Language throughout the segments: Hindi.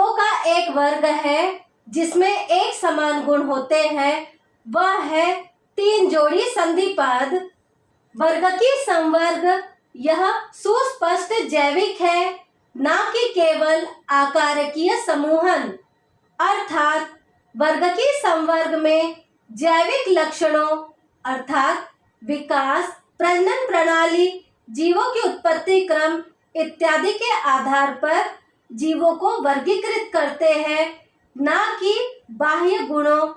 जीवों का एक वर्ग है जिसमें एक समान गुण होते हैं, वह है 3 जोड़ी संधिपाद। वर्गकीय संवर्ग यह सुस्पष्ट जैविक है, ना कि केवल आकारकीय समूहन। अर्थात वर्गकीय संवर्ग में जैविक लक्षणों अर्थात विकास, प्रजनन प्रणाली, जीवों की उत्पत्ति क्रम इत्यादि के आधार पर जीवों को वर्गीकृत करते हैं, ना कि बाह्य गुणों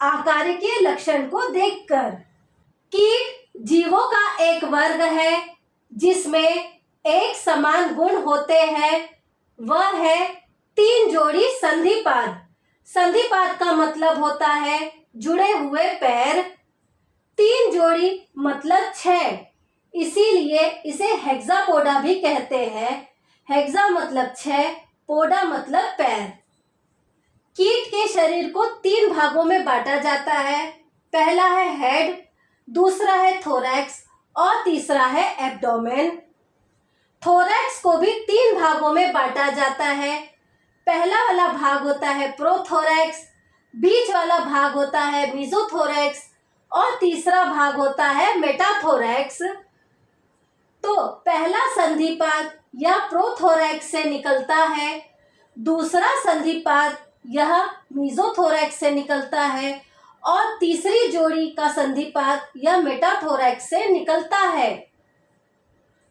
आकारकीय लक्षण को देखकर। कीट जीवों का एक वर्ग है जिसमें एक समान गुण होते हैं, वह है 3 जोड़ी संधिपाद। संधिपाद का मतलब होता है जुड़े हुए पैर। 3 जोड़ी मतलब 6, इसीलिए इसे हेक्सापोडा भी कहते हैं। हेक्सा मतलब 6, पोडा मतलब पैर। कीट के शरीर को 3 भागों में बांटा जाता है। पहला है हेड, दूसरा है थोरैक्स और तीसरा है एब्डोमेन। थोरैक्स को भी 3 भागों में बांटा जाता है। पहला वाला भाग होता है प्रोथोरैक्स, बीच वाला भाग होता है मेसोथोरैक्स और तीसरा भाग होता है मेटाथोरैक्स। तो पहला संधिपाद यह प्रोथोरैक्स से निकलता है, दूसरा संधिपाद यह मेसोथोरैक्स से निकलता है और तीसरी जोड़ी का संधिपाद यह मेटाथोरैक्स से निकलता है।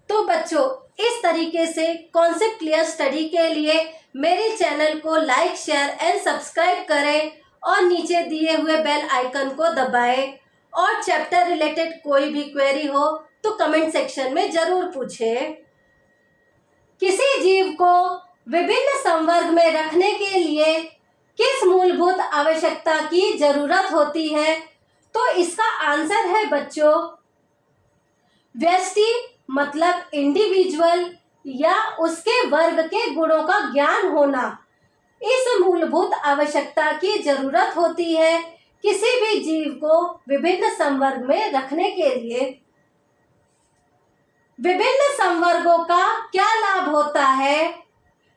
तो बच्चों, इस तरीके से कॉन्सेप्ट क्लियर स्टडी के लिए मेरे चैनल को लाइक, शेयर एंड सब्सक्राइब करें और नीचे दिए हुए बेल आइकन को दबाएं। और चैप्टर रिलेटेड कोई भी क्वेरी हो तो कमेंट सेक्शन में जरूर पूछें। किसी जीव को विभिन्न संवर्ग में रखने के लिए किस मूलभूत आवश्यकता की जरूरत होती है? तो इसका आंसर है बच्चों, व्यष्टि मतलब इंडिविजुअल या उसके वर्ग के गुणों का ज्ञान होना। इस मूलभूत आवश्यकता की जरूरत होती है किसी भी जीव को विभिन्न संवर्ग में रखने के लिए। विभिन्न संवर्गों का क्या लाभ होता है?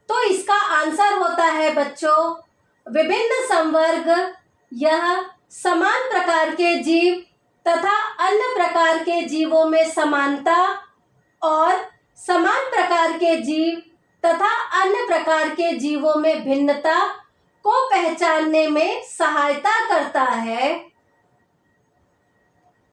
तो इसका आंसर होता है बच्चों, विभिन्न संवर्ग यह समान प्रकार के जीव तथा अन्य प्रकार के जीवों में समानता और समान प्रकार के जीव तथा अन्य प्रकार के जीवों में भिन्नता को पहचानने में सहायता करता है।